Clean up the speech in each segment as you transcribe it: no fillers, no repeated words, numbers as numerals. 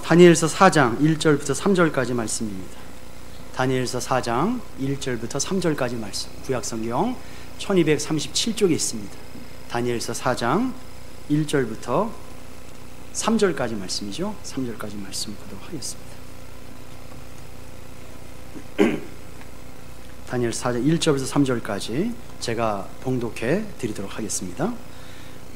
다니엘서 4장 1절부터 3절까지 말씀입니다. 다니엘서 4장 1절부터 3절까지 말씀, 구약성경 1237쪽에 있습니다. 다니엘서 4장 1절부터 3절까지 말씀이죠. 3절까지 말씀 보도록 하겠습니다. 다니엘서 4장 1절부터 3절까지 제가 봉독해 드리도록 하겠습니다.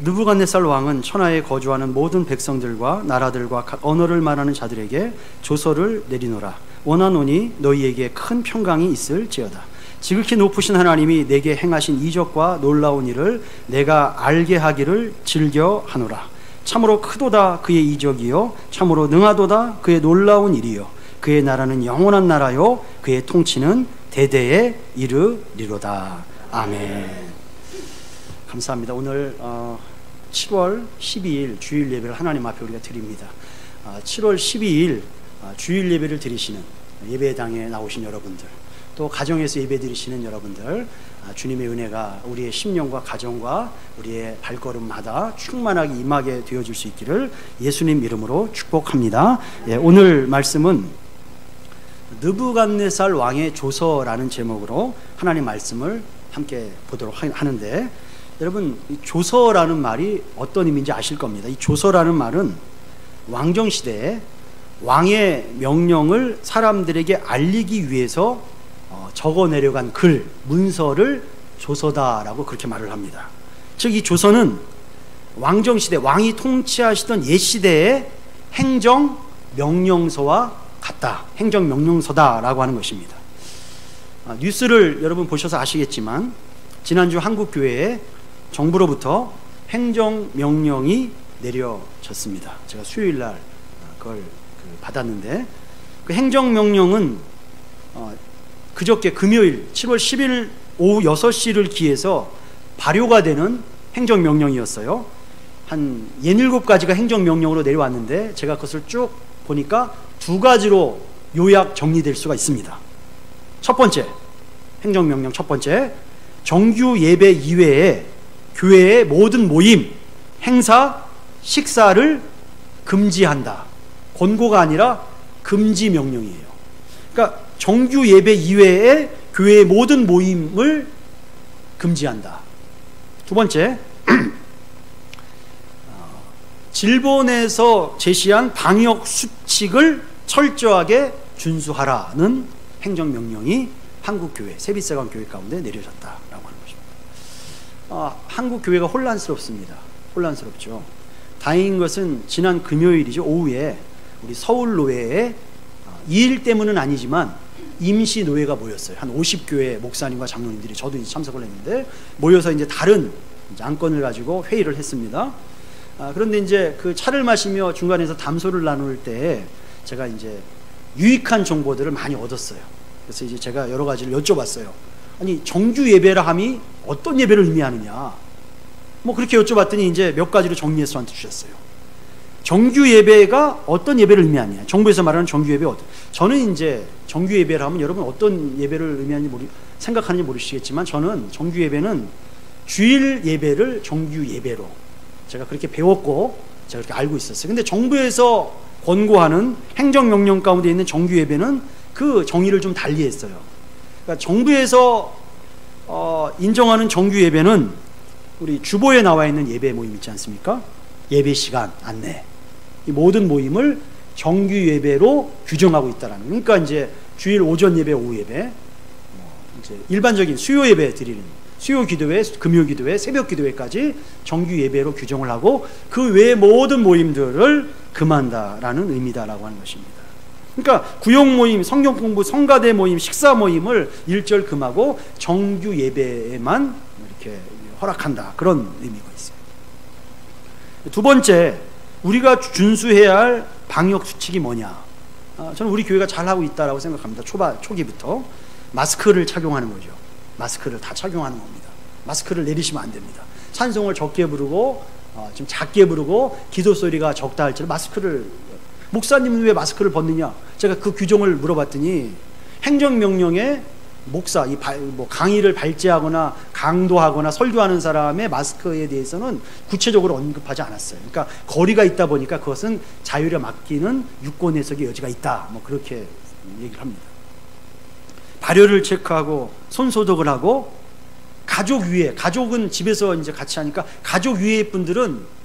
느부갓네살 왕은 천하에 거주하는 모든 백성들과 나라들과 각 언어를 말하는 자들에게 조서를 내리노라. 원하노니 너희에게 큰 평강이 있을지어다. 지극히 높으신 하나님이 내게 행하신 이적과 놀라운 일을 내가 알게 하기를 즐겨하노라. 참으로 크도다 그의 이적이요 참으로 능하도다 그의 놀라운 일이요 그의 나라는 영원한 나라요 그의 통치는 대대에 이르리로다. 아멘. 감사합니다. 오늘 7월 12일 주일 예배를 하나님 앞에 우리가 드립니다. 7월 12일 주일 예배를 드리시는 예배당에 나오신 여러분들, 또 가정에서 예배 드리시는 여러분들, 주님의 은혜가 우리의 심령과 가정과 우리의 발걸음마다 충만하게 임하게 되어줄 수 있기를 예수님 이름으로 축복합니다. 오늘 말씀은 느부갓네살 왕의 조서라는 제목으로 하나님 말씀을 함께 보도록 하는데, 여러분 이 조서라는 말이 어떤 의미인지 아실 겁니다. 이 조서라는 말은 왕정시대에 왕의 명령을 사람들에게 알리기 위해서 적어 내려간 글, 문서를 조서다라고 그렇게 말을 합니다. 즉 이 조서는 왕정시대, 왕이 통치하시던 옛시대의 행정명령서와 같다, 행정명령서다라고 하는 것입니다. 뉴스를 여러분 보셔서 아시겠지만 지난주 한국교회에 정부로부터 행정명령이 내려졌습니다. 제가 수요일날 그걸 받았는데, 그 행정명령은 그저께 금요일 7월 10일 오후 6시를 기해서 발효가 되는 행정명령이었어요. 한 67가지가 행정명령으로 내려왔는데 제가 그것을 쭉 보니까 두 가지로 요약 정리될 수가 있습니다. 첫 번째, 행정명령 첫 번째, 정규 예배 이외에 교회의 모든 모임, 행사, 식사를 금지한다. 권고가 아니라 금지 명령이에요. 그러니까 정규 예배 이외에 교회의 모든 모임을 금지한다. 두 번째, 질본에서 제시한 방역 수칙을 철저하게 준수하라는 행정명령이 한국교회, 세빛세관교회 가운데 내려졌다라고 하는 것입니다. 한국교회가 혼란스럽습니다. 혼란스럽죠. 다행인 것은 지난 금요일이죠. 오후에 우리 서울노회에 이 일 때문은 아니지만 임시노회가 모였어요. 한 50교회 목사님과 장로님들이, 저도 이제 참석을 했는데, 모여서 이제 다른 안건을 가지고 회의를 했습니다. 그런데 이제 그 차를 마시며 중간에서 담소를 나눌 때 제가 이제 유익한 정보들을 많이 얻었어요. 그래서 이제 제가 여러 가지를 여쭤봤어요. 아니, 정규 예배라 함이 어떤 예배를 의미하느냐, 뭐 그렇게 여쭤봤더니 이제 몇 가지로 정리해서 저한테 주셨어요. 정규 예배가 어떤 예배를 의미하느냐, 정부에서 말하는 정규 예배 어떤, 저는 이제 정규 예배를 하면 여러분 어떤 예배를 의미하는지 생각하는지 모르시겠지만, 저는 정규 예배는 주일 예배를 정규 예배로 제가 그렇게 배웠고 제가 그렇게 알고 있었어요. 근데 정부에서 권고하는 행정명령 가운데 있는 정규 예배는 그 정의를 좀 달리 했어요. 그러니까 정부에서 인정하는 정규 예배는 우리 주보에 나와 있는 예배 모임 있지 않습니까? 예배 시간 안내, 이 모든 모임을 정규 예배로 규정하고 있다라는. 그러니까 이제 주일 오전 예배, 오후 예배, 이제 일반적인 수요 예배 드리는 수요 기도회, 금요 기도회, 새벽 기도회까지 정규 예배로 규정을 하고 그 외의 모든 모임들을 금한다라는 의미다라고 하는 것입니다. 그러니까 구역 모임, 성경 공부, 성가대 모임, 식사 모임을 일절 금하고 정규 예배에만 이렇게 허락한다, 그런 의미가 있어요. 두 번째, 우리가 준수해야 할 방역 수칙이 뭐냐? 저는 우리 교회가 잘하고 있다라고 생각합니다. 초기부터 마스크를 착용하는 거죠. 마스크를 다 착용하는 겁니다. 마스크를 내리시면 안 됩니다. 찬송을 적게 부르고 좀 작게 부르고 기도 소리가 적다 할지라도 마스크를, 목사님은 왜 마스크를 벗느냐? 제가 그 규정을 물어봤더니 행정명령에 목사, 뭐 강의를 발제하거나 강도하거나 설교하는 사람의 마스크에 대해서는 구체적으로 언급하지 않았어요. 그러니까 거리가 있다 보니까 그것은 자율에 맡기는 유권 해석의 여지가 있다. 뭐 그렇게 얘기를 합니다. 발열을 체크하고 손 소독을 하고 가족 위에, 가족은 집에서 이제 같이 하니까 가족 위에 분들은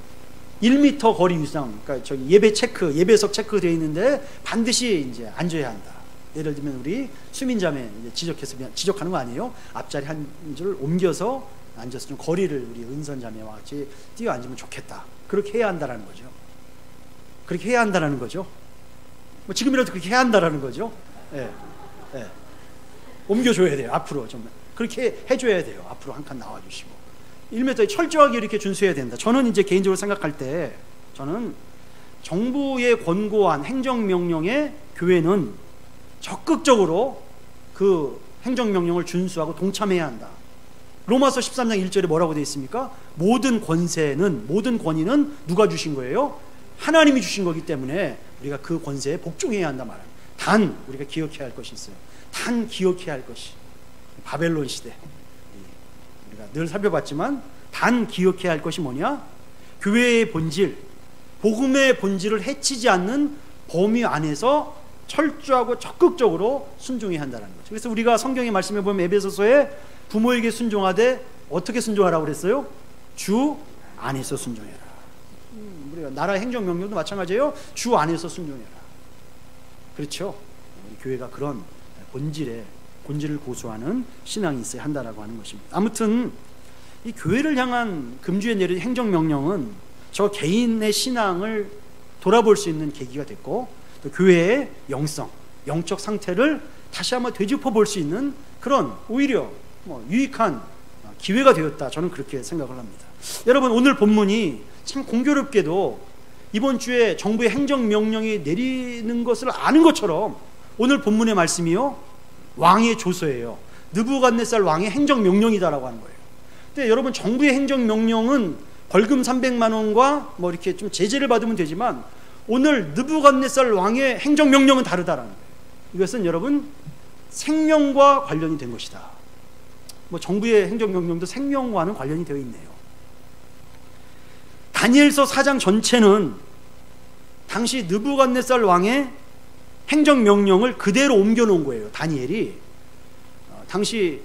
1m 거리 이상, 그러니까 저기 예배석 체크되어 있는데 반드시 이제 앉아야 한다. 예를 들면 우리 수민자매 지적하는 거 아니에요? 앞자리 한 줄 옮겨서 앉아서 좀 거리를 우리 은선자매와 같이 뛰어 앉으면 좋겠다. 그렇게 해야 한다라는 거죠. 그렇게 해야 한다라는 거죠. 뭐 지금이라도 그렇게 해야 한다라는 거죠. 예, 예. 옮겨줘야 돼요. 앞으로 좀 그렇게 해줘야 돼요. 앞으로 한 칸 나와주시고 1m에 철저하게 이렇게 준수해야 된다. 저는 이제 개인적으로 생각할 때 저는 정부의 권고한 행정명령에 교회는 적극적으로 그 행정명령을 준수하고 동참해야 한다. 로마서 13장 1절에 뭐라고 되어 있습니까? 모든 권위는 누가 주신 거예요? 하나님이 주신 거기 때문에 우리가 그 권세에 복종해야 한다 말합니다. 단 우리가 기억해야 할 것이 있어요. 단 기억해야 할 것이 바벨론 시대, 우리가 늘 살펴봤지만 단 기억해야 할 것이 뭐냐? 교회의 본질, 복음의 본질을 해치지 않는 범위 안에서 철저하고 적극적으로 순종해야 한다는 거죠. 그래서 우리가 성경의 말씀에 보면 에베소서에 부모에게 순종하되 어떻게 순종하라고 그랬어요? 주 안에서 순종해라. 우리가 나라 행정명령도 마찬가지예요. 주 안에서 순종해라. 그렇죠? 우리 교회가 그런 본질을 고수하는 신앙이 있어야 한다라고 하는 것입니다. 아무튼 이 교회를 향한 금주에 내린 행정명령은 저 개인의 신앙을 돌아볼 수 있는 계기가 됐고 또 교회의 영적 상태를 다시 한번 되짚어 볼 수 있는 그런 오히려 유익한 기회가 되었다. 저는 그렇게 생각을 합니다. 여러분 오늘 본문이 참 공교롭게도 이번 주에 정부의 행정명령이 내리는 것을 아는 것처럼 오늘 본문의 말씀이요 왕의 조서예요. 느부갓네살 왕의 행정명령이다라고 하는 거예요. 근데 여러분 정부의 행정명령은 벌금 300만 원과 뭐 이렇게 좀 제재를 받으면 되지만 오늘 느부갓네살 왕의 행정명령은 다르다라는 거예요. 이것은 여러분 생명과 관련이 된 것이다. 뭐 정부의 행정명령도 생명과는 관련이 되어 있네요. 다니엘서 4장 전체는 당시 느부갓네살 왕의 행정명령을 그대로 옮겨놓은 거예요. 다니엘이 당시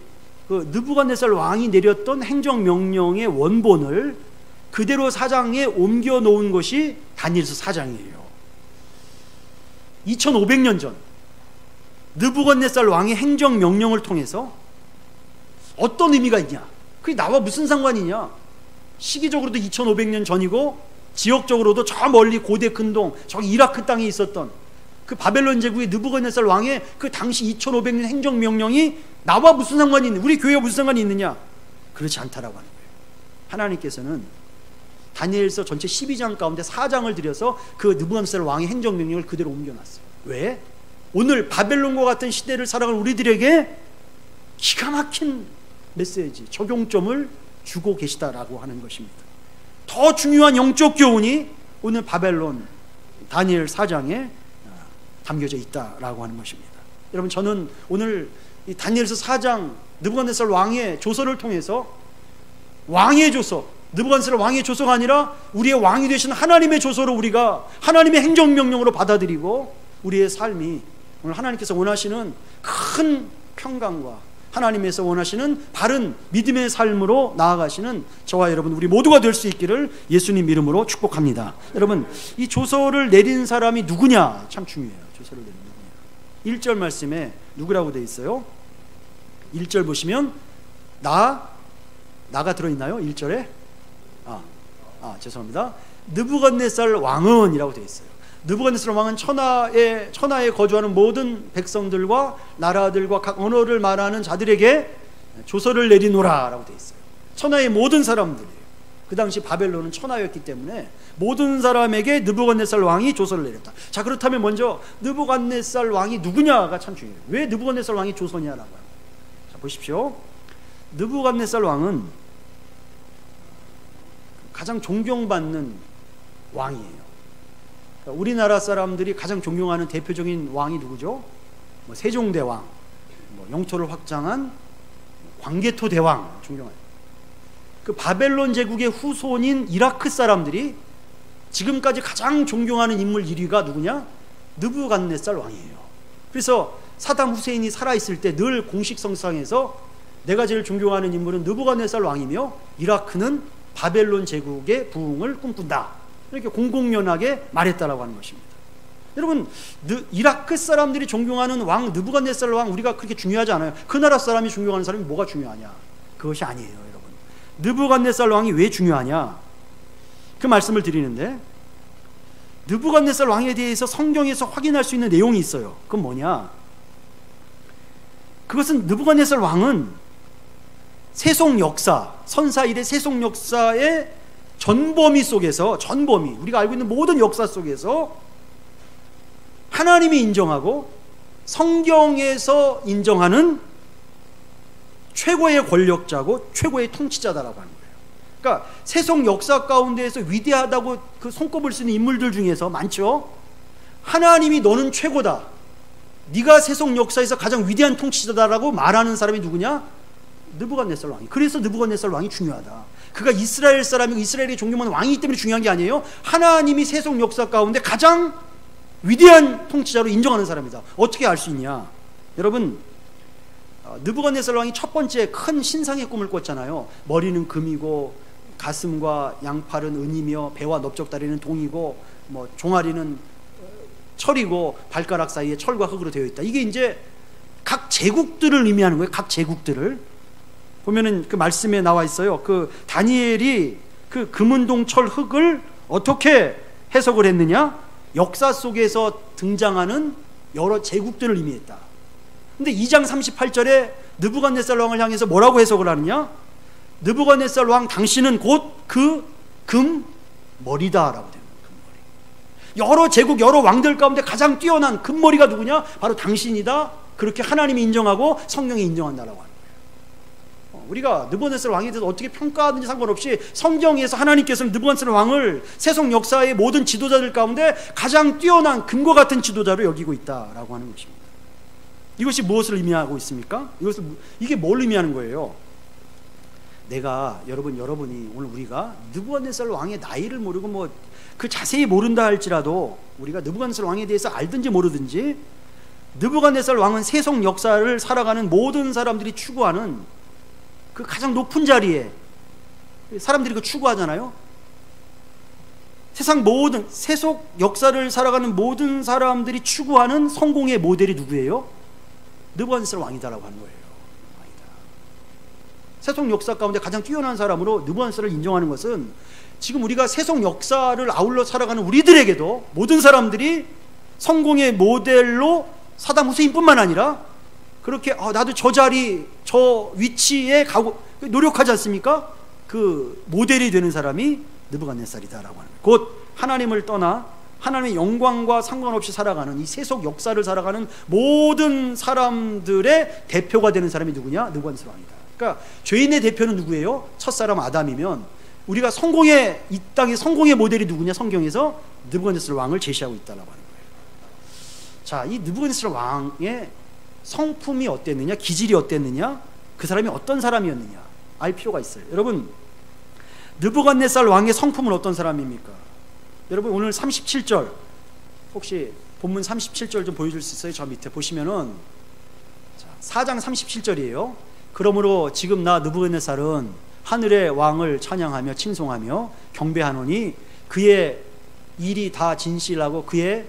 그 느부갓네살 왕이 내렸던 행정명령의 원본을 그대로 4장에 옮겨놓은 것이 다니엘서 4장이에요. 2500년 전 느부갓네살 왕의 행정명령을 통해서 어떤 의미가 있냐? 그게 나와 무슨 상관이냐? 시기적으로도 2500년 전이고 지역적으로도 저 멀리 고대 근동 저기 이라크 땅에 있었던 그 바벨론 제국의 느부갓네살 왕의 그 당시 2500년 행정명령이 나와 무슨 상관이 있느냐? 우리 교회와 무슨 상관이 있느냐? 그렇지 않다라고 하는 거예요. 하나님께서는 다니엘서 전체 12장 가운데 4장을 들여서 그 느부갓네살 왕의 행정명령을 그대로 옮겨놨어요. 왜? 오늘 바벨론과 같은 시대를 살아가는 우리들에게 기가 막힌 메시지, 적용점을 주고 계시다라고 하는 것입니다. 더 중요한 영적 교훈이 오늘 바벨론 다니엘 4장에 담겨져 있다라고 하는 것입니다. 여러분 저는 오늘 이 다니엘서 4장 느부갓네살 왕의 조서를 통해서 왕의 조서, 느부갓네살 왕의 조서가 아니라 우리의 왕이 되신 하나님의 조서로 우리가 하나님의 행정명령으로 받아들이고 우리의 삶이 오늘 하나님께서 원하시는 큰 평강과 하나님께서 원하시는 바른 믿음의 삶으로 나아가시는 저와 여러분 우리 모두가 될 수 있기를 예수님 이름으로 축복합니다. 여러분 이 조서를 내린 사람이 누구냐 참 중요해요. 조서를 내린 누구냐. 1절 말씀에 누구라고 되어 있어요? 1절 보시면 나가 들어있나요? 1절에? 죄송합니다. 느부갓네살 왕은 이라고 되어 있어요. 느부갓네살 왕은 천하에 거주하는 모든 백성들과 나라들과 각 언어를 말하는 자들에게 조서를 내리노라 라고 되어 있어요. 천하의 모든 사람들이에요. 그 당시 바벨론은 천하였기 때문에 모든 사람에게 느부갓네살 왕이 조서를 내렸다. 자, 그렇다면 먼저 느부갓네살 왕이 누구냐가 참 중요해요. 왜 느부갓네살 왕이 조서냐라고 해요. 자, 보십시오. 느부갓네살 왕은 가장 존경받는 왕이에요. 그러니까 우리나라 사람들이 가장 존경하는 대표적인 왕이 누구죠? 세종대왕, 영토를 확장한 광개토 대왕 존경하죠. 그 바벨론 제국의 후손인 이라크 사람들이 지금까지 가장 존경하는 인물 1위가 누구냐? 느부갓네살 왕이에요. 그래서 사담 후세인이 살아있을 때 늘 공식 성상에서 내가 제일 존경하는 인물은 느부갓네살 왕이며 이라크는 바벨론 제국의 부흥을 꿈꾼다, 이렇게 공공연하게 말했다라고 하는 것입니다. 여러분, 이라크 사람들이 존경하는 왕 느부갓네살 왕 우리가 그렇게 중요하지 않아요. 그 나라 사람이 존경하는 사람이 뭐가 중요하냐? 그것이 아니에요, 여러분. 느부갓네살 왕이 왜 중요하냐? 그 말씀을 드리는데, 느부갓네살 왕에 대해서 성경에서 확인할 수 있는 내용이 있어요. 그건 뭐냐? 그것은 느부갓네살 왕은 세속 역사, 선사 이래 세속 역사의 전범위 속에서, 전범위, 우리가 알고 있는 모든 역사 속에서 하나님이 인정하고 성경에서 인정하는 최고의 권력자고 최고의 통치자다라고 하는 거예요. 그러니까 세속 역사 가운데에서 위대하다고 그 손꼽을 수 있는 인물들 중에서 많죠. 하나님이 너는 최고다, 네가 세속 역사에서 가장 위대한 통치자다라고 말하는 사람이 누구냐? 느부갓네살 왕이. 그래서 느부갓네살 왕이 중요하다. 그가 이스라엘 사람이고 이스라엘이 존경하는 왕이기 때문에 중요한 게 아니에요. 하나님이 세속 역사 가운데 가장 위대한 통치자로 인정하는 사람이다. 어떻게 알 수 있냐? 여러분, 느부갓네살 왕이 첫 번째 큰 신상의 꿈을 꿨잖아요. 머리는 금이고 가슴과 양팔은 은이며 배와 넓적다리는 동이고 종아리는 철이고 발가락 사이에 철과 흙으로 되어 있다. 이게 이제 각 제국들을 의미하는 거예요. 각 제국들을 보면은 그 말씀에 나와 있어요. 그 다니엘이 그 금은동 철 흙을 어떻게 해석을 했느냐? 역사 속에서 등장하는 여러 제국들을 의미했다. 근데 2장 38절에 느부갓네살 왕을 향해서 뭐라고 해석을 하느냐? 느부갓네살 왕 당신은 곧 그 금머리다라고 됩니다. 금머리. 여러 제국, 여러 왕들 가운데 가장 뛰어난 금머리가 누구냐? 바로 당신이다. 그렇게 하나님이 인정하고 성경이 인정한다라고 하는 거예요. 우리가 느부갓네살 왕에 대해서 어떻게 평가하든지 상관없이 성경에서 하나님께서는 느부갓네살 왕을 세속 역사의 모든 지도자들 가운데 가장 뛰어난 금과 같은 지도자로 여기고 있다라고 하는 것입니다. 이것이 무엇을 의미하고 있습니까? 이게 뭘 의미하는 거예요? 내가 여러분이 오늘 우리가 느부갓네살 왕의 나이를 모르고 그 자세히 모른다 할지라도 우리가 느부갓네살 왕에 대해서 알든지 모르든지 느부갓네살 왕은 세속 역사를 살아가는 모든 사람들이 추구하는 그 가장 높은 자리에 사람들이 그 추구하잖아요. 세상 모든 세속 역사를 살아가는 모든 사람들이 추구하는 성공의 모델이 누구예요? 느부갓네살 왕이다라고 하는 거예요. 왕이다. 세속 역사 가운데 가장 뛰어난 사람으로 느부갓네살을 인정하는 것은 지금 우리가 세속 역사를 아울러 살아가는 우리들에게도 모든 사람들이 성공의 모델로 사담 후세인뿐만 아니라 그렇게 나도 저 자리, 저 위치에 가고 노력하지 않습니까? 그 모델이 되는 사람이 느부갓네살이다라고 하는 거예요. 곧 하나님을 떠나 하나님의 영광과 상관없이 살아가는 이 세속 역사를 살아가는 모든 사람들의 대표가 되는 사람이 누구냐? 느부갓네살 왕이다. 그러니까 죄인의 대표는 누구예요? 첫사람 아담이면 우리가 이 땅의 성공의 모델이 누구냐? 성경에서 느부갓네살 왕을 제시하고 있다라고 하는 거예요. 자, 이 느부갓네살 왕의 성품이 어땠느냐? 기질이 어땠느냐? 그 사람이 어떤 사람이었느냐? 알 필요가 있어요. 여러분, 느부갓네살 왕의 성품은 어떤 사람입니까? 여러분, 오늘 37절 혹시 본문 37절 좀 보여줄 수 있어요? 저 밑에 보시면은 4장 37절이에요. 그러므로 지금 나 느부갓네살은 하늘의 왕을 찬양하며 칭송하며 경배하노니 그의 일이 다 진실하고 그의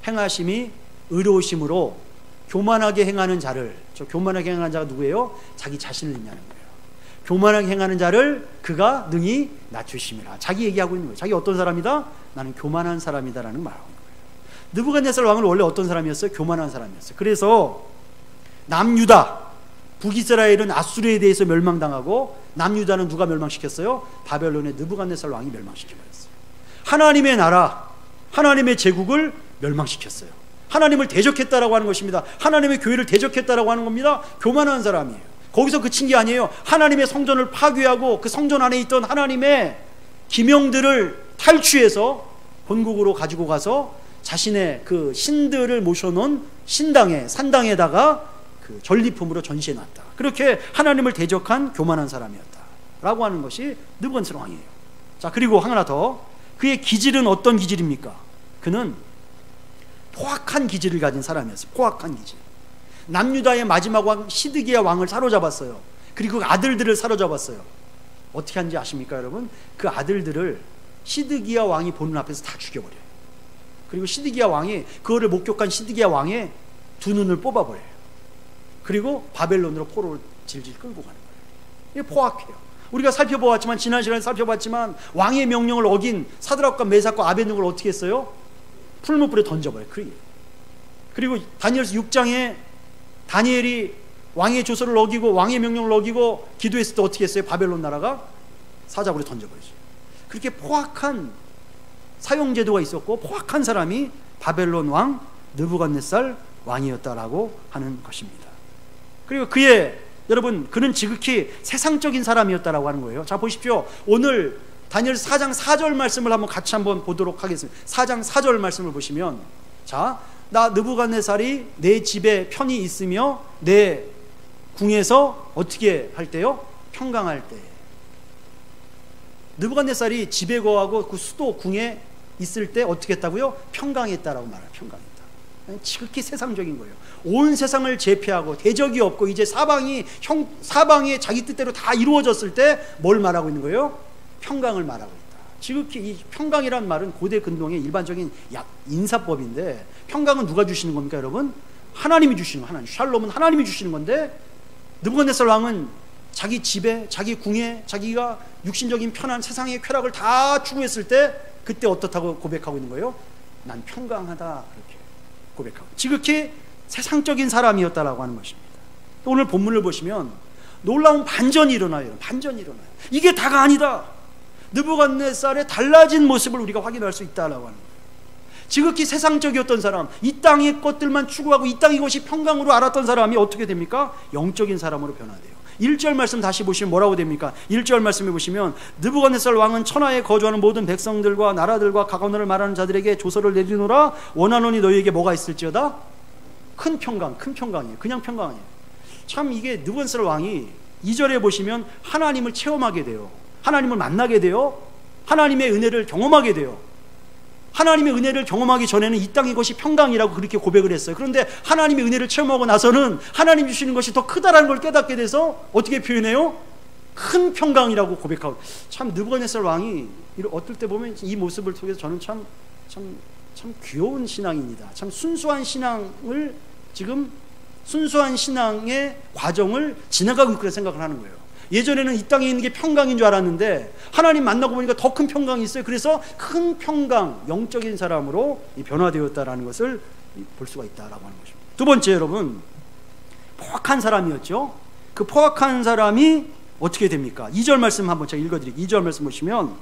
행하심이 의로우심으로 교만하게 행하는 자를, 저 교만하게 행하는 자가 누구예요? 자기 자신을 의미하는 거예요. 교만하게 행하는 자를 그가 능히 낮추심이라. 자기 얘기하고 있는 거예요. 자기 어떤 사람이다? 나는 교만한 사람이다라는 말하고 있는 거예요. 느부갓네살 왕은 원래 어떤 사람이었어요? 교만한 사람이었어요. 그래서 남유다, 북이스라엘은 아수르에 대해서 멸망당하고 남유다는 누가 멸망시켰어요? 바벨론의 느부갓네살 왕이 멸망시켜버렸어요. 하나님의 나라, 하나님의 제국을 멸망시켰어요. 하나님을 대적했다라고 하는 것입니다. 하나님의 교회를 대적했다라고 하는 겁니다. 교만한 사람이에요. 거기서 그친 게 아니에요. 하나님의 성전을 파괴하고 그 성전 안에 있던 하나님의 기명들을 탈취해서 본국으로 가지고 가서 자신의 그 신들을 모셔놓은 산당에다가 그 전리품으로 전시해 놨다. 그렇게 하나님을 대적한 교만한 사람이었다라고 하는 것이 느부갓네살 왕이에요. 자, 그리고 하나 더, 그의 기질은 어떤 기질입니까? 그는 포악한 기질을 가진 사람이었어요. 포악한 기질. 남유다의 마지막 왕 시드기야 왕을 사로잡았어요. 그리고 그 아들들을 사로잡았어요. 어떻게 하는지 아십니까, 여러분? 그 아들들을 시드기야 왕이 보는 앞에서 다 죽여버려요. 그리고 시드기야 왕이 그거를 목격한 시드기야 왕의 두 눈을 뽑아버려요. 그리고 바벨론으로 포로를 질질 끌고 가는 거예요. 이게 포악해요. 우리가 살펴보았지만, 지난 시간에 살펴봤지만, 왕의 명령을 어긴 사드락과 메삭과 아벳느고를 어떻게 했어요? 풀무불에 던져버려요. 그리고 다니엘서 6장에 다니엘이 왕의 조서를 어기고 왕의 명령을 어기고 기도했을 때 어떻게 했어요? 바벨론 나라가 사자굴에 던져버리죠. 그렇게 포악한 사용제도가 있었고 포악한 사람이 바벨론 왕 느부갓네살 왕이었다라고 하는 것입니다. 그리고 여러분, 그는 지극히 세상적인 사람이었다라고 하는 거예요. 자, 보십시오. 오늘 다니엘 4장 4절 말씀을 같이 한번 보도록 하겠습니다. 4장 4절 말씀을 보시면, 자, 나 느부갓네살이 내 집에 편히 있으며 내 궁에서 어떻게 할 때요? 평강할 때. 느부갓네살이 집에 거하고 그 수도 궁에 있을 때 어떻게 했다고요? 평강했다라고 말해요. 평강했다. 지극히 세상적인 거예요. 온 세상을 제패하고 대적이 없고 이제 사방이 자기 뜻대로 다 이루어졌을 때 뭘 말하고 있는 거예요? 평강을 말하고 있다. 지극히 이 평강이란 말은 고대 근동의 일반적인 인사법인데, 평강은 누가 주시는 겁니까, 여러분? 하나님이 주시는 거예요. 샬롬은 하나님이 주시는 건데, 느부갓네살 왕은 자기 집에, 자기 궁에, 자기가 육신적인 편한 세상의 쾌락을 다 추구했을 때 그때 어떻다고 고백하고 있는 거예요? 난 평강하다, 그렇게 고백하고, 지극히 세상적인 사람이었다라고 하는 것입니다. 오늘 본문을 보시면 놀라운 반전이 일어나요. 반전이 일어나요. 이게 다가 아니다. 느부갓네살의 달라진 모습을 우리가 확인할 수 있다라고 하는 거예요. 지극히 세상적이었던 사람, 이 땅의 것들만 추구하고 이 땅의 것이 평강으로 알았던 사람이 어떻게 됩니까? 영적인 사람으로 변화돼요. 1절 말씀 다시 보시면 뭐라고 됩니까? 1절 말씀에 보시면, 느부갓네살 왕은 천하에 거주하는 모든 백성들과 나라들과 각 언어를 말하는 자들에게 조서를 내리노라. 원하노니 너희에게 뭐가 있을지어다? 큰 평강. 큰 평강이에요. 그냥 평강 아니에요. 참, 이게 느부갓네살 왕이 2절에 보시면 하나님을 체험하게 돼요. 하나님을 만나게 돼요. 하나님의 은혜를 경험하게 돼요. 하나님의 은혜를 경험하기 전에는 이 땅의 것이 평강이라고 그렇게 고백을 했어요. 그런데 하나님의 은혜를 체험하고 나서는 하나님 주시는 것이 더 크다라는 걸 깨닫게 돼서 어떻게 표현해요? 큰 평강이라고 고백하고. 참, 느부갓네살 왕이 어떨 때 보면 이 모습을 통해서 저는 참 귀여운 신앙입니다. 참 순수한 신앙을, 지금 순수한 신앙의 과정을 지나가고 있구나 생각을 하는 거예요. 예전에는 이 땅에 있는 게 평강인 줄 알았는데 하나님 만나고 보니까 더 큰 평강이 있어요. 그래서 큰 평강, 영적인 사람으로 변화되었다라는 것을 볼 수가 있다라고 하는 것입니다. 두 번째, 여러분, 포악한 사람이었죠. 그 포악한 사람이 어떻게 됩니까? 2절 말씀 한번 제가 읽어드릴게요. 2절 말씀 보시면,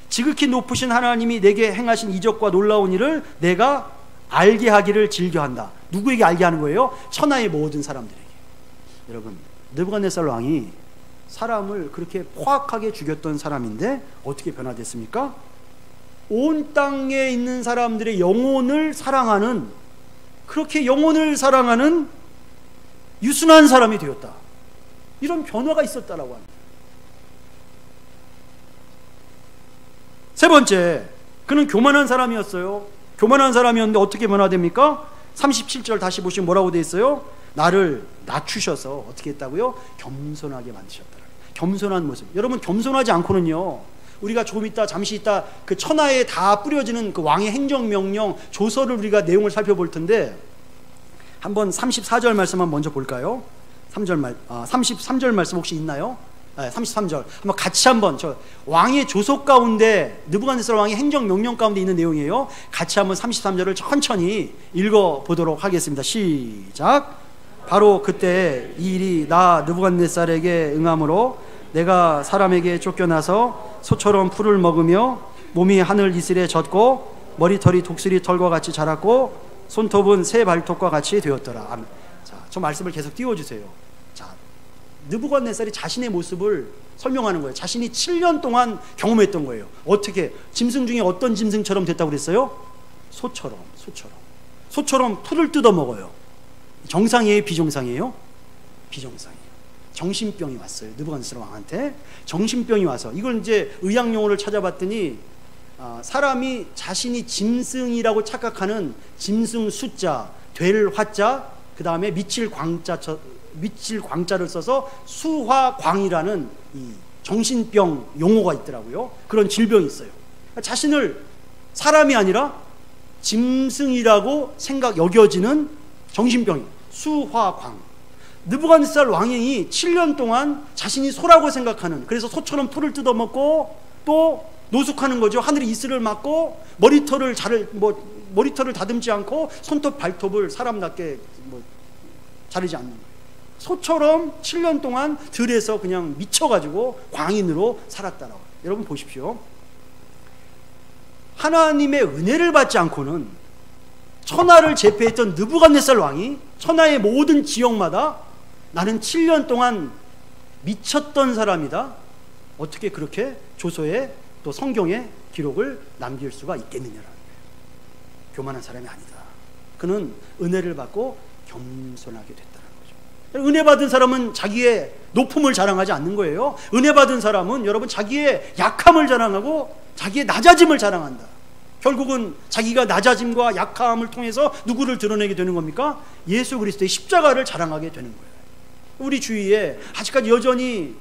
지극히 높으신 하나님이 내게 행하신 이적과 놀라운 일을 내가 알게 하기를 즐겨한다. 누구에게 알게 하는 거예요? 천하의 모든 사람들에게. 여러분, 느부갓네살 왕이 사람을 그렇게 포악하게 죽였던 사람인데 어떻게 변화됐습니까? 온 땅에 있는 사람들의 영혼을 사랑하는, 그렇게 영혼을 사랑하는 유순한 사람이 되었다. 이런 변화가 있었다라고 합니다. 세 번째, 그는 교만한 사람이었어요. 교만한 사람이었는데 어떻게 변화됩니까? 37절 다시 보시면 뭐라고 되어 있어요? 나를 낮추셔서 어떻게 했다고요? 겸손하게 만드셨다. 겸손한 모습. 여러분, 겸손하지 않고는요, 우리가 조금 있다, 잠시 있다, 그 천하에 다 뿌려지는 그 왕의 행정명령 조서를 우리가 내용을 살펴볼 텐데, 한번 34절 말씀만 먼저 볼까요? 33절 말씀 혹시 있나요? 33절 한번 같이 한번, 저 왕의 조서 가운데, 느부갓네살 왕의 행정명령 가운데 있는 내용이에요. 같이 한번 33절을 천천히 읽어보도록 하겠습니다. 시작. 바로 그때 이 일이 나 느부갓네살에게 응함으로 내가 사람에게 쫓겨나서 소처럼 풀을 먹으며 몸이 하늘 이슬에 젖고 머리털이 독수리 털과 같이 자랐고 손톱은 새 발톱과 같이 되었더라. 아멘. 자, 저 말씀을 계속 띄워주세요. 자, 느부갓네살이 자신의 모습을 설명하는 거예요. 자신이 7년 동안 경험했던 거예요. 어떻게? 짐승 중에 어떤 짐승처럼 됐다고 그랬어요? 소처럼 풀을 뜯어 먹어요. 정상이에요, 비정상이에요? 비정상이에요. 정신병이 왔어요. 느부갓네살 왕한테 정신병이 와서, 이걸 이제 의학 용어를 찾아봤더니 사람이 자신이 짐승이라고 착각하는 짐승 숫자, 될 화자, 그 다음에 미칠 광자를 써서 수화광이라는 이 정신병 용어가 있더라고요. 그런 질병이 있어요. 자신을 사람이 아니라 짐승이라고 여겨지는 정신병이 수화광. 느부갓네살 왕이 7년 동안 자신이 소라고 생각하는, 그래서 소처럼 풀을 뜯어먹고 또 노숙하는 거죠. 하늘에 이슬을 맞고 머리털을 다듬지 않고 손톱 발톱을 사람답게 자르지 않는 거예요. 소처럼 7년 동안 들에서 그냥 미쳐가지고 광인으로 살았다라고. 여러분 보십시오. 하나님의 은혜를 받지 않고는 천하를 제패했던 느부갓네살 왕이 천하의 모든 지역마다 나는 7년 동안 미쳤던 사람이다, 어떻게 그렇게 조서에 또 성경에 기록을 남길 수가 있겠느냐라는 거예요. 교만한 사람이 아니다. 그는 은혜를 받고 겸손하게 됐다는 거죠. 은혜 받은 사람은 자기의 높음을 자랑하지 않는 거예요. 은혜 받은 사람은 여러분 자기의 약함을 자랑하고 자기의 낮아짐을 자랑한다. 결국은 자기가 낮아짐과 약함을 통해서 누구를 드러내게 되는 겁니까? 예수 그리스도의 십자가를 자랑하게 되는 거예요. 우리 주위에 아직까지 여전히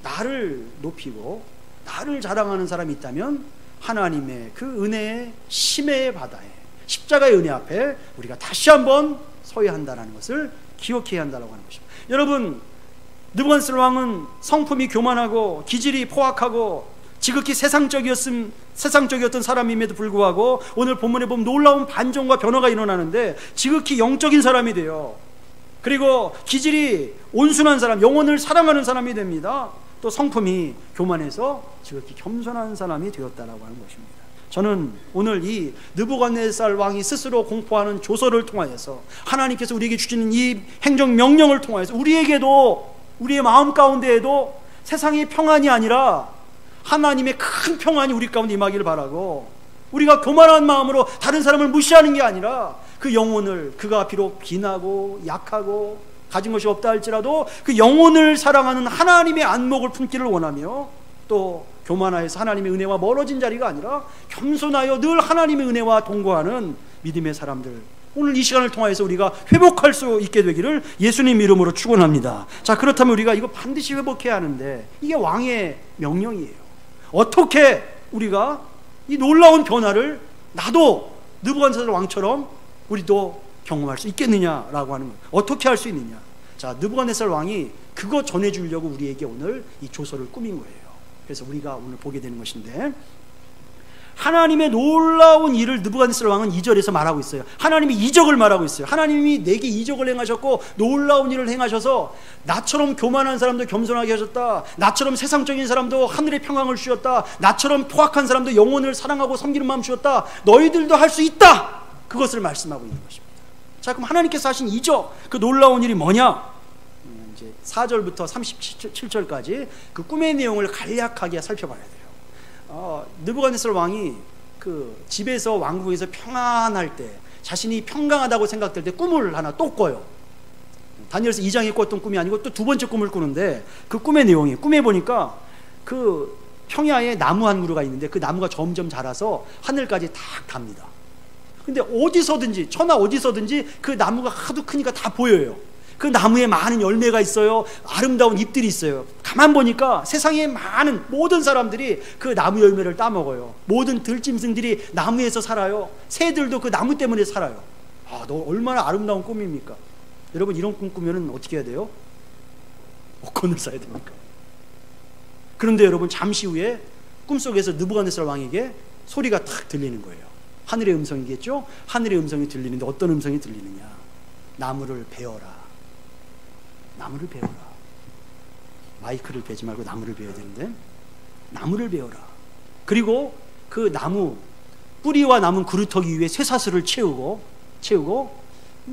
나를 높이고 나를 자랑하는 사람이 있다면 하나님의 그 은혜의 심해의 바다에, 십자가의 은혜 앞에 우리가 다시 한번 서야 한다는 것을 기억해야 한다고 하는 것입니다. 여러분, 느부갓네살 왕은 성품이 교만하고 기질이 포악하고 지극히 세상적이었던 사람임에도 불구하고 오늘 본문에 보면 놀라운 반전과 변화가 일어나는데 지극히 영적인 사람이 돼요. 그리고 기질이 온순한 사람, 영혼을 사랑하는 사람이 됩니다. 또 성품이 교만해서 지극히 겸손한 사람이 되었다라고 하는 것입니다. 저는 오늘 이 느부갓네살 왕이 스스로 공포하는 조서를 통하여서 하나님께서 우리에게 주시는 이 행정명령을 통하여서 우리에게도, 우리의 마음 가운데에도 세상의 평안이 아니라 하나님의 큰 평안이 우리 가운데 임하기를 바라고, 우리가 교만한 마음으로 다른 사람을 무시하는 게 아니라 그 영혼을, 그가 비록 빈하고 약하고 가진 것이 없다 할지라도 그 영혼을 사랑하는 하나님의 안목을 품기를 원하며, 또 교만하여서 하나님의 은혜와 멀어진 자리가 아니라 겸손하여 늘 하나님의 은혜와 동거하는 믿음의 사람들, 오늘 이 시간을 통해서 우리가 회복할 수 있게 되기를 예수님 이름으로 축원합니다. 자, 그렇다면 우리가 이거 반드시 회복해야 하는데 이게 왕의 명령이에요. 어떻게 우리가 이 놀라운 변화를 나도 느부갓네살 왕처럼 우리도 경험할 수 있겠느냐라고 하는 거예요. 어떻게 할 수 있느냐. 자, 느부갓네살 왕이 그거 전해주려고 우리에게 오늘 이 조서를 꾸민 거예요. 그래서 우리가 오늘 보게 되는 것인데, 하나님의 놀라운 일을 느부갓네살 왕은 2절에서 말하고 있어요. 하나님이 이적을 말하고 있어요. 하나님이 내게 이적을 행하셨고 놀라운 일을 행하셔서 나처럼 교만한 사람도 겸손하게 하셨다, 나처럼 세상적인 사람도 하늘의 평강을 주셨다, 나처럼 포악한 사람도 영혼을 사랑하고 섬기는 마음 주셨다, 너희들도 할 수 있다, 그것을 말씀하고 있는 것입니다. 자, 그럼 하나님께서 하신 이적, 그 놀라운 일이 뭐냐? 이제 4절부터 37절까지 그 꿈의 내용을 간략하게 살펴봐야 돼요. 느부갓네살 왕이 그 집에서 왕궁에서 평안할 때, 자신이 평강하다고 생각될 때 꿈을 하나 또 꿔요. 다니엘서 2장에 꿨던 꿈이 아니고 또 두 번째 꿈을 꾸는데, 그 꿈의 내용이, 꿈에 보니까 그 평야에 나무 한 그루가 있는데 그 나무가 점점 자라서 하늘까지 탁 갑니다. 근데 어디서든지, 천하 어디서든지 그 나무가 하도 크니까 다 보여요. 그 나무에 많은 열매가 있어요. 아름다운 잎들이 있어요. 가만 보니까 세상의 많은 모든 사람들이 그 나무 열매를 따먹어요. 모든 들짐승들이 나무에서 살아요. 새들도 그 나무 때문에 살아요. 아, 너 얼마나 아름다운 꿈입니까? 여러분, 이런 꿈 꾸면 어떻게 해야 돼요? 옷건을 싸야 됩니까? 그런데 여러분, 잠시 후에 꿈속에서 느부갓네살 왕에게 소리가 탁 들리는 거예요. 하늘의 음성이겠죠? 하늘의 음성이 들리는데 어떤 음성이 들리느냐? 나무를 베어라. 나무를 베어라. 마이크를 베지 말고 나무를 베어야 되는데, 나무를 베어라. 그리고 그 나무 뿌리와 남은 그루터기 위에 쇠사슬을 채우고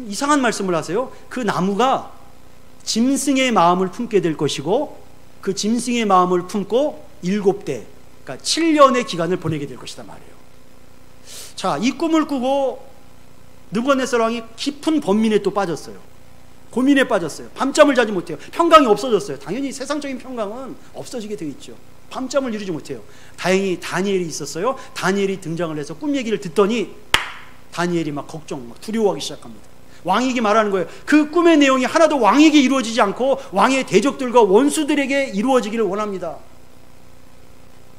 이상한 말씀을 하세요. 그 나무가 짐승의 마음을 품게 될 것이고, 그 짐승의 마음을 품고 7대, 그러니까 7년의 기간을 보내게 될 것이다 말이에요. 자, 이 꿈을 꾸고 느부갓네살 왕이 깊은 번민에 또 빠졌어요. 고민에 빠졌어요. 밤잠을 자지 못해요. 평강이 없어졌어요. 당연히 세상적인 평강은 없어지게 되어 있죠. 밤잠을 이루지 못해요. 다행히 다니엘이 있었어요. 다니엘이 등장을 해서 꿈 얘기를 듣더니 다니엘이 막 걱정, 막 두려워하기 시작합니다. 왕에게 말하는 거예요. 그 꿈의 내용이 하나도 왕에게 이루어지지 않고 왕의 대적들과 원수들에게 이루어지기를 원합니다.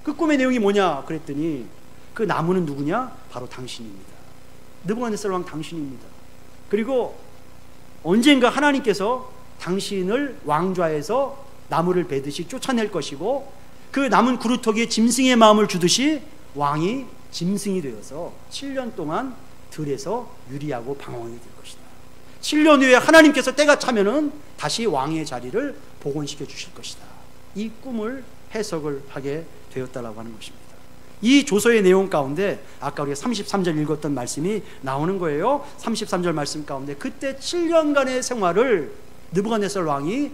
그 꿈의 내용이 뭐냐 그랬더니 그 나무는 누구냐? 바로 당신입니다. 느부갓네살 왕 당신입니다. 그리고 언젠가 하나님께서 당신을 왕좌에서 나무를 베듯이 쫓아낼 것이고 그 남은 구루터기에 짐승의 마음을 주듯이 왕이 짐승이 되어서 7년 동안 들에서 유리하고 방황하게 될 것이다. 7년 후에 하나님께서 때가 차면은 다시 왕의 자리를 복원시켜 주실 것이다. 이 꿈을 해석을 하게 되었다라고 하는 것입니다. 이 조서의 내용 가운데 아까 우리가 33절 읽었던 말씀이 나오는 거예요. 33절 말씀 가운데 그때 7년간의 생활을 느부갓네살 왕이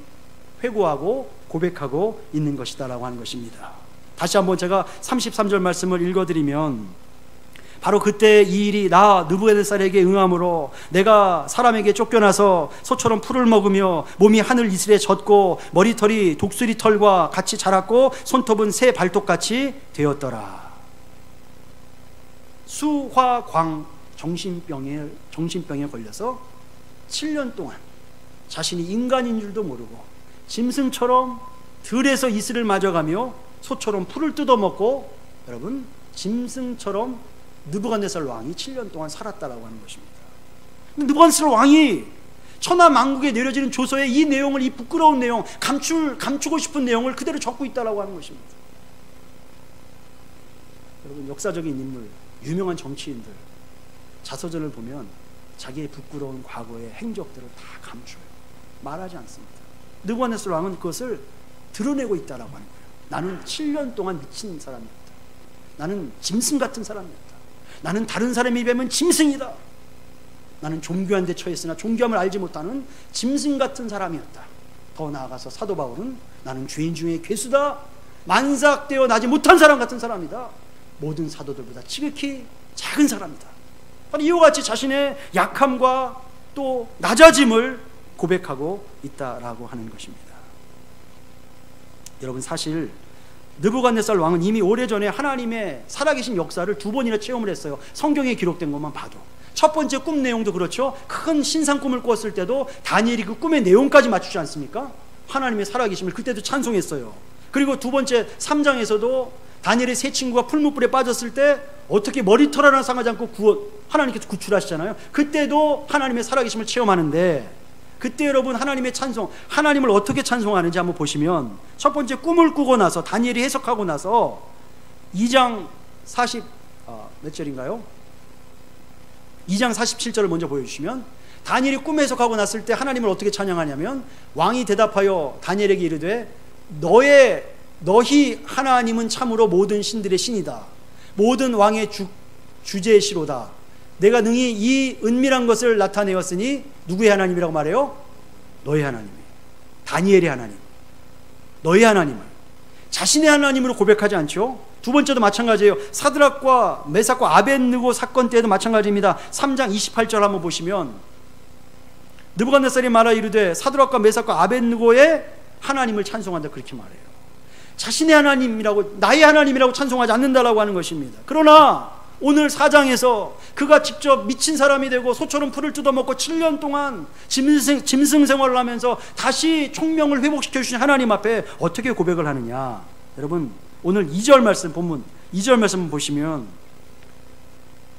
회고하고 고백하고 있는 것이다 라고 하는 것입니다. 다시 한번 제가 33절 말씀을 읽어드리면 바로 그때 이 일이 나 느부갓네살에게 응함으로 내가 사람에게 쫓겨나서 소처럼 풀을 먹으며 몸이 하늘 이슬에 젖고 머리털이 독수리 털과 같이 자랐고 손톱은 새 발톱같이 되었더라. 수화광 정신병에 걸려서 7년 동안 자신이 인간인 줄도 모르고 짐승처럼 들에서 이슬을 맞아가며 소처럼 풀을 뜯어먹고 여러분 짐승처럼 느부갓네살 왕이 7년 동안 살았다라고 하는 것입니다. 느부갓네살 왕이 천하만국에 내려지는 조서에 이 내용을, 이 부끄러운 내용, 감추고 싶은 내용을 그대로 적고 있다라고 하는 것입니다. 여러분 역사적인 인물, 유명한 정치인들 자서전을 보면 자기의 부끄러운 과거의 행적들을 다 감춰요. 말하지 않습니다. 느부갓네살 왕은 그것을 드러내고 있다라고 하는 거예요. 나는 7년 동안 미친 사람이었다. 나는 짐승 같은 사람이었다. 나는 다른 사람에 비하면 짐승이다. 나는 존귀한 데 처했으나 존귀함을 알지 못하는 짐승 같은 사람이었다. 더 나아가서 사도 바울은 나는 죄인 중에 괴수다. 만삭되어 나지 못한 사람 같은 사람이다. 모든 사도들보다 지극히 작은 사람이다. 이와 같이 자신의 약함과 또 낮아짐을 고백하고 있다라고 하는 것입니다. 여러분 사실 느부갓네살 왕은 이미 오래전에 하나님의 살아계신 역사를 2번이나 체험을 했어요. 성경에 기록된 것만 봐도. 첫 번째 꿈 내용도 그렇죠. 큰 신상 꿈을 꿨을 때도 다니엘이 그 꿈의 내용까지 맞추지 않습니까? 하나님의 살아계심을 그때도 찬송했어요. 그리고 두 번째 3장에서도 다니엘의 세 친구가 풀무불에 빠졌을 때 어떻게 머리털 하나 상하지 않고 하나님께서 구출하시잖아요. 그때도 하나님의 살아계심을 체험하는데 그때 여러분 하나님의 찬송, 하나님을 어떻게 찬송하는지 한번 보시면 첫 번째 꿈을 꾸고 나서 다니엘이 해석하고 나서 2장 몇 절인가요? 2장 47절을 먼저 보여주시면 다니엘이 꿈 해석하고 났을 때 하나님을 어떻게 찬양하냐면 왕이 대답하여 다니엘에게 이르되 너희 하나님은 참으로 모든 신들의 신이다. 모든 왕의 주제시로다. 내가 능히 이 은밀한 것을 나타내었으니 누구의 하나님이라고 말해요? 너의 하나님, 다니엘의 하나님, 너의 하나님을 자신의 하나님으로 고백하지 않죠? 두 번째도 마찬가지예요. 사드락과 메삭과 아벳느고 사건 때도 마찬가지입니다. 3장 28절 한번 보시면 느부갓네살이 말하 이르되 사드락과 메삭과 아벳느고의 하나님을 찬송한다 그렇게 말해요. 자신의 하나님이라고, 나의 하나님이라고 찬송하지 않는다라고 하는 것입니다. 그러나 오늘 4장에서 그가 직접 미친 사람이 되고 소처럼 풀을 뜯어먹고 7년 동안 짐승 생활을 하면서 다시 총명을 회복시켜 주신 하나님 앞에 어떻게 고백을 하느냐. 여러분 오늘 2절 말씀 본문 2절 말씀 보시면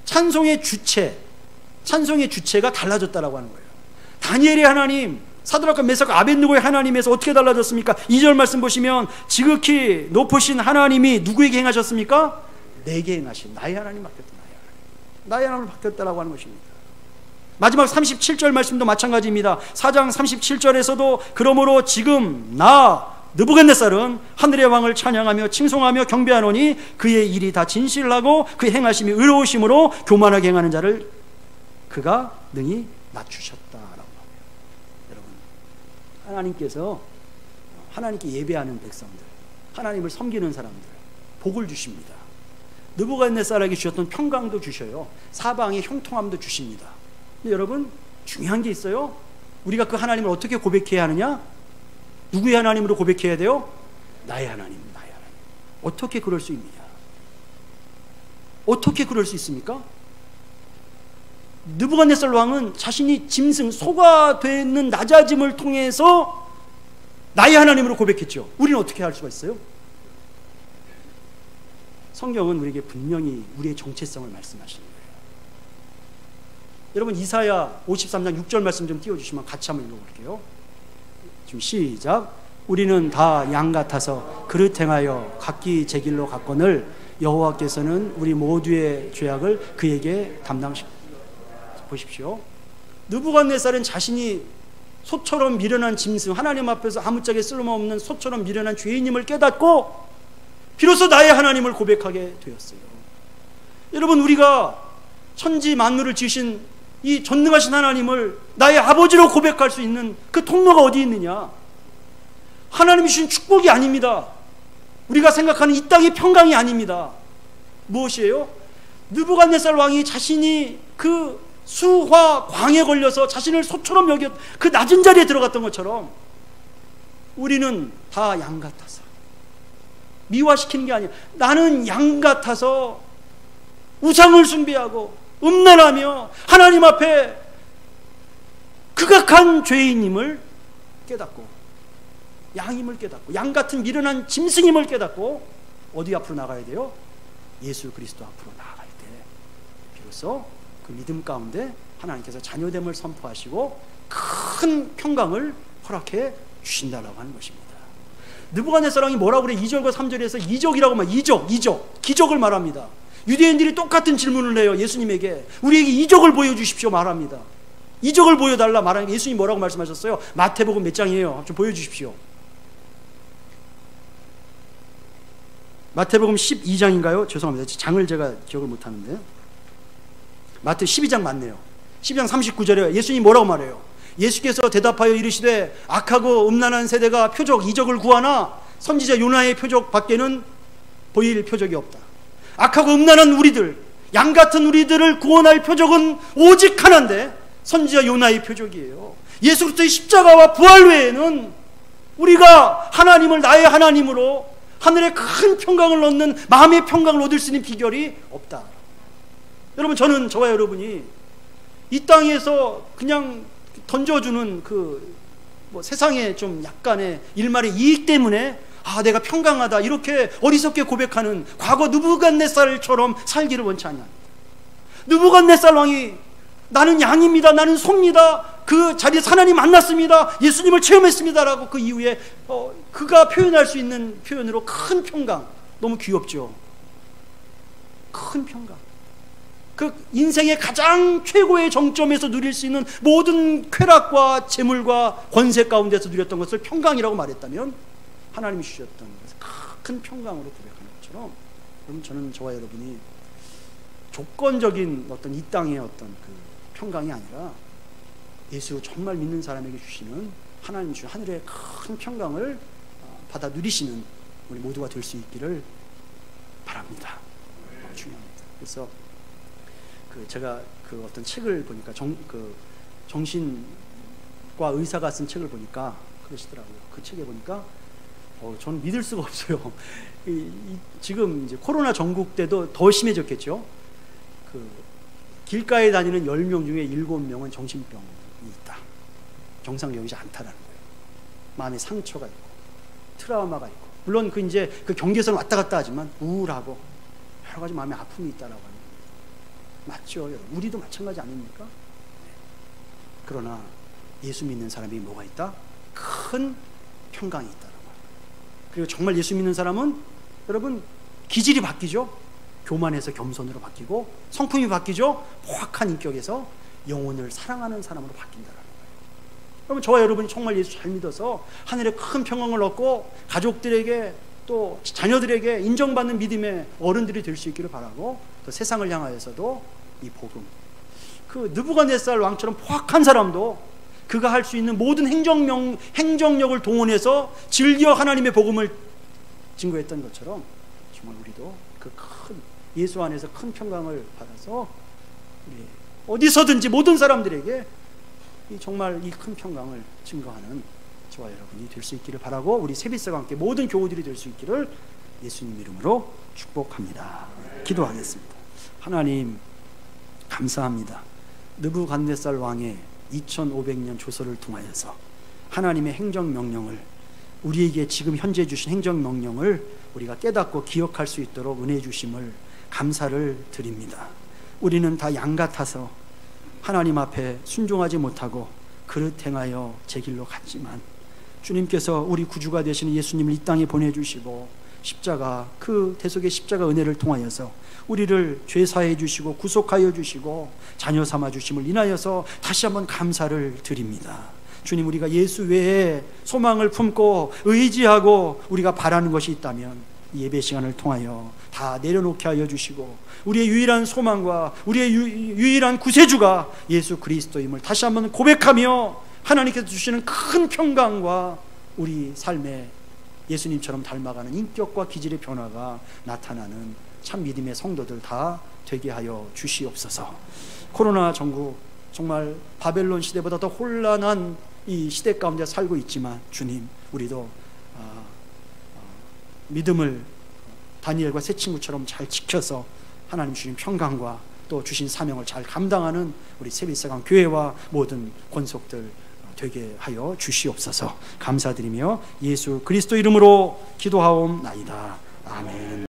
찬송의 주체가 달라졌다라고 하는 거예요. 다니엘의 하나님, 사드락과 메삭과 아벳느고의 하나님에서 어떻게 달라졌습니까? 2절 말씀 보시면 지극히 높으신 하나님이 누구에게 행하셨습니까? 내게 행하신 나의 하나님 맡겼다. 나의 하나님을 맡겼다라고 하는 것입니다. 마지막 37절 말씀도 마찬가지입니다. 4장 37절에서도 그러므로 지금 나 느부갓네살은 하늘의 왕을 찬양하며 칭송하며 경배하노니 그의 일이 다 진실하고 그 행하심이 의로우심으로 교만하게 행하는 자를 그가 능히 낮추셨다라고 합니다. 여러분 하나님께서 하나님께 예배하는 백성들, 하나님을 섬기는 사람들 복을 주십니다. 느부갓네살에게 주셨던 평강도 주셔요. 사방의 형통함도 주십니다. 근데 여러분 중요한 게 있어요. 우리가 그 하나님을 어떻게 고백해야 하느냐? 누구의 하나님으로 고백해야 돼요? 나의 하나님, 나의 하나님. 어떻게 그럴 수 있느냐? 어떻게 그럴 수 있습니까? 느부갓네살 왕은 자신이 짐승, 소가 되는 낮아짐을 통해서 나의 하나님으로 고백했죠. 우리는 어떻게 할 수가 있어요? 성경은 우리에게 분명히 우리의 정체성을 말씀하시는 거예요. 여러분 이사야 53장 6절 말씀 좀 띄워주시면 같이 한번 읽어볼게요. 지금 시작. 우리는 다 양 같아서 그릇 행하여 각기 제 길로 갔거늘 여호와께서는 우리 모두의 죄악을 그에게 담당시키고. 보십시오. 느부갓네살은 자신이 소처럼 미련한 짐승, 하나님 앞에서 아무짝에 쓸모없는 소처럼 미련한 죄인임을 깨닫고 비로소 나의 하나님을 고백하게 되었어요. 여러분 우리가 천지 만물을 지으신 이 전능하신 하나님을 나의 아버지로 고백할 수 있는 그 통로가 어디 있느냐? 하나님이 주신 축복이 아닙니다. 우리가 생각하는 이 땅의 평강이 아닙니다. 무엇이에요? 느부갓네살 왕이 자신이 그 수화 광에 걸려서 자신을 소처럼 여겼 그 낮은 자리에 들어갔던 것처럼 우리는 다 양 같아서, 미화시키는 게 아니야, 나는 양 같아서 우상을 숭배하고 음란하며 하나님 앞에 극악한 죄인임을 깨닫고, 양임을 깨닫고, 양 같은 미련한 짐승임을 깨닫고 어디 앞으로 나가야 돼요? 예수 그리스도 앞으로 나아갈 때 비로소 그 믿음 가운데 하나님께서 자녀됨을 선포하시고 큰 평강을 허락해 주신다라고 하는 것입니다. 느부갓네살 왕이 뭐라고 그래? 2절과 3절에서 이적이라고 말, 이적, 기적을 말합니다. 유대인들이 똑같은 질문을 해요. 예수님에게 우리에게 이적을 보여주십시오 말합니다. 이적을 보여달라 말하니까 예수님 뭐라고 말씀하셨어요? 마태복음 몇 장이에요? 좀 보여주십시오. 마태복음 12장인가요? 죄송합니다. 장을 제가 기억을 못하는데 마태 12장 맞네요. 12장 39절에 예수님이 뭐라고 말해요? 예수께서 대답하여 이르시되 악하고 음란한 세대가 표적 이적을 구하나 선지자 요나의 표적 밖에는 보일 표적이 없다. 악하고 음란한 우리들, 양 같은 우리들을 구원할 표적은 오직 하나인데 선지자 요나의 표적이에요. 예수 그리스도의 십자가와 부활 외에는 우리가 하나님을 나의 하나님으로 하늘의 큰 평강을 얻는, 마음의 평강을 얻을 수 있는 비결이 없다. 여러분, 저는 저와 여러분이 이 땅에서 그냥 던져주는 세상의 좀 약간의 일말의 이익 때문에 내가 평강하다 이렇게 어리석게 고백하는 과거 느부갓네살처럼 살기를 원치 않습니다. 느부갓네살 왕이 나는 양입니다, 나는 소입니다, 그 자리에서 하나님 만났습니다, 예수님을 체험했습니다라고 그 이후에 그가 표현할 수 있는 표현으로 큰 평강, 너무 귀엽죠. 큰 평강, 그 인생의 가장 최고의 정점에서 누릴 수 있는 모든 쾌락과 재물과 권세 가운데서 누렸던 것을 평강이라고 말했다면 하나님이 주셨던 큰 평강으로 고백하는 것처럼, 그럼 저는 저와 여러분이 조건적인 어떤 이 땅의 어떤 그 평강이 아니라 예수 정말 믿는 사람에게 주시는 하나님 주신 하늘의 큰 평강을 받아 누리시는 우리 모두가 될 수 있기를 바랍니다. 너무 중요합니다. 그래서 제가 어떤 책을 보니까 정신과 의사가 쓴 책을 보니까 그러시더라고요. 그 책에 보니까 저는 믿을 수가 없어요. 지금 이제 코로나 전국 때도 더 심해졌겠죠. 길가에 다니는 10명 중에 7명은 정신병이 있다. 정상적이지 않다라는 거예요. 마음에 상처가 있고 트라우마가 있고, 물론 이제 경계선 왔다 갔다 하지만 우울하고 여러 가지 마음의 아픔이 있다라고 하는 거예요. 맞죠, 여러분? 우리도 마찬가지 아닙니까? 그러나 예수 믿는 사람이 뭐가 있다? 큰 평강이 있다라고 합니다. 그리고 정말 예수 믿는 사람은 여러분 기질이 바뀌죠. 교만에서 겸손으로 바뀌고, 성품이 바뀌죠. 포악한 인격에서 영혼을 사랑하는 사람으로 바뀐다라는 거예요. 여러분, 저와 여러분이 정말 예수 잘 믿어서 하늘의 큰 평강을 얻고 가족들에게 또 자녀들에게 인정받는 믿음의 어른들이 될 수 있기를 바라고, 또 세상을 향하여서도 이 복음, 느부갓네살 왕처럼 포악한 사람도 그가 할 수 있는 모든 행정력을 동원해서 즐겨 하나님의 복음을 증거했던 것처럼 정말 우리도 예수 안에서 큰 평강을 받아서 어디서든지 모든 사람들에게 정말 이 큰 평강을 증거하는 저와 여러분이 될 수 있기를 바라고, 우리 세빛사과 함께 모든 교우들이 될 수 있기를 예수님 이름으로 축복합니다. 기도하겠습니다. 하나님 감사합니다. 느부갓네살 왕의 2500년 조서를 통하여서 하나님의 행정명령을, 우리에게 지금 현재 주신 행정명령을 우리가 깨닫고 기억할 수 있도록 은혜 주심을 감사를 드립니다. 우리는 다 양 같아서 하나님 앞에 순종하지 못하고 그릇 행하여 제 길로 갔지만, 주님께서 우리 구주가 되시는 예수님을 이 땅에 보내주시고 십자가, 그 대속의 십자가 은혜를 통하여서 우리를 죄사해 주시고 구속하여 주시고 자녀 삼아 주심을 인하여서 다시 한번 감사를 드립니다. 주님, 우리가 예수 외에 소망을 품고 의지하고 우리가 바라는 것이 있다면 이 예배 시간을 통하여 다 내려놓게 하여 주시고, 우리의 유일한 소망과 우리의 유일한 구세주가 예수 그리스도임을 다시 한번 고백하며 하나님께서 주시는 큰 평강과 우리 삶에 예수님처럼 닮아가는 인격과 기질의 변화가 나타나는 참 믿음의 성도들 다 되게 하여 주시옵소서. 코로나 전국 정말 바벨론 시대보다 더 혼란한 이 시대 가운데 살고 있지만, 주님, 우리도 믿음을 다니엘과 세 친구처럼 잘 지켜서 하나님 주신 평강과 또 주신 사명을 잘 감당하는 우리 세빛사강 교회와 모든 권속들 되게 하여 주시옵소서. 감사드리며 예수 그리스도 이름으로 기도하옵나이다. 아멘.